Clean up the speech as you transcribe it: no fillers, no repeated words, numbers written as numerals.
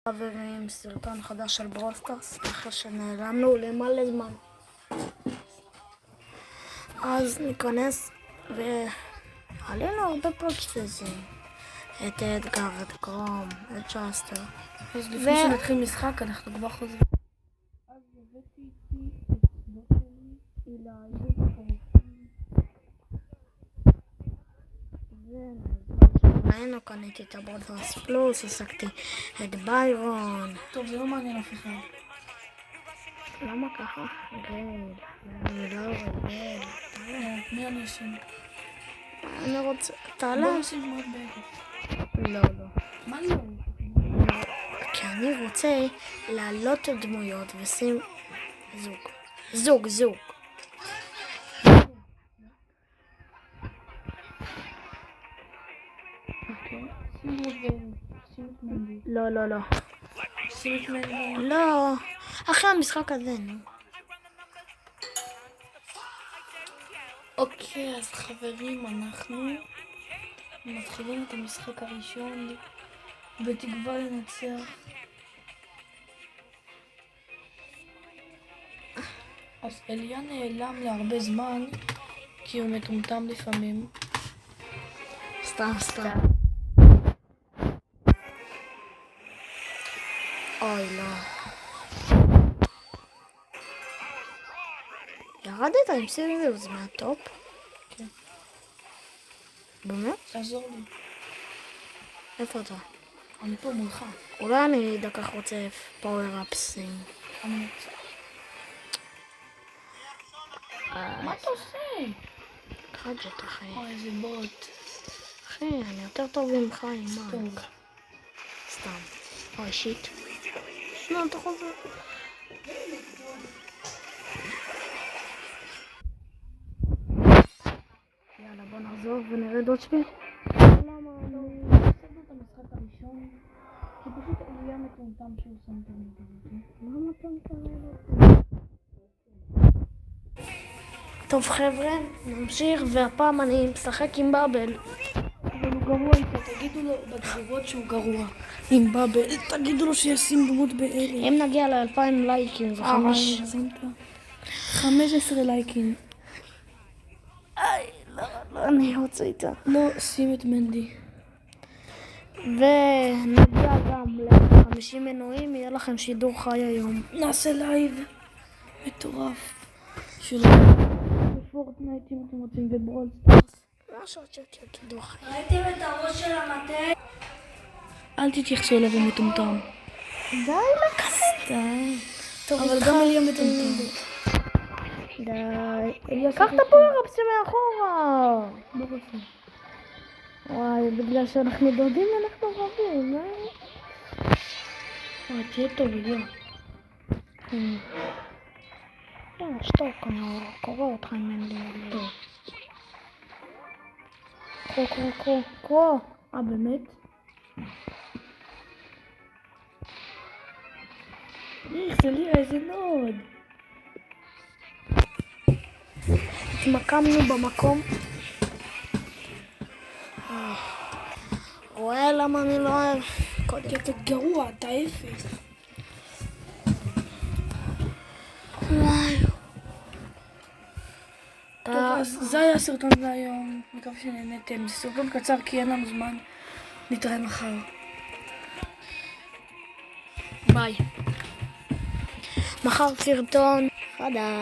חברים, סרטון חדש של ברול סטארס, אחרי שנעלמנו למלא זמן. אז ניכנס ועלינו הרבה פרקססים. את אדגר, את קרום, את צ'סטר. אז לפני שנתחיל משחק אנחנו כבר חוזרים. אז הבאתי איתי את דוקטורי אילי היינו קניתי את הברודרס פלוס, עסקתי את ביירון. טוב, זה לא מעניין אף אחד. למה ככה? גל, גל. מי אני אשים? אני רוצה... תעלה? בוא נשים מאוד בערך. לא. מה לא? כי אני רוצה להעלות את דמויות ושים זוג. אוקיי. שים את מנדי. לא. שים את מנדי. לא. אחרי המשחק הזה, נו. אוקיי, אז חברים, אנחנו מתחילים את המשחק הראשון בתקווה לנצח. אז אליה נעלם להרבה זמן כי הוא מטומטם לפעמים. סתם. אוי, לא. ירדת עם סיריוס מהטופ? כן. באמת? תעזור לי. איפה אתה? אני פה מולך. אולי אני דקה רוצה פאוור אפסים. אני רוצה. מה אתה עושה? חג'ת, אחי. אוי, איזה בוט. אחי, אני יותר טוב ממך עם טוב. מרק. סתם. אוי, שיט. לא, אתה חוזר. יאללה, בוא נחזור ונרד עוד שבי. למה אני הפסדנו את המשחק הראשון? כי פשוט אליה מטומטם שהוא שם את המדינתי. למה אתה מתערב אותי? טוב חבר'ה, נמשיך, והפעם אני משחק עם באבל. אבל הוא גרוע איתו, תגידו לו בתגובות שהוא גרוע. עם באבל, תגידו לו שישים דמות באלה. אם נגיע ל-2000 לייקים, זה 15 לייקים. לא, אני רוצה איתה. לא, שים את מנדי. ונגיע גם ל-50 מנויים, יהיה לכם שידור חי היום. נעשה לייב מטורף. שלא בפורטנייט אם אתם רוצים בברול סטארס. מה שעות שידור חי? ראיתם את הראש של המטה? אל תתייחסו אליו המטומטם. די לקחת. טוב, אבל גם אליה מטומטם. די. קח את הפאוור-אפס מאחורה. לא רוצה. וואי, בגלל שאנחנו דודים אנחנו רבים, וואי, תהיה טוב, אליה. שתוק, אני קורא אותך עם מנדי. טוב. קרוא. באמת? איך, אליה, איזה נוד. התמקמנו במקום. רואה למה אני לא אוהב? כי אתה גרוע, אתה אפס. וואי. טוב, אז זה היה הסרטון להיום. מקווה שנהנתם. זה סרטון קצר כי אין לנו זמן. נתראה מחר. ביי. מחר סרטון חדש.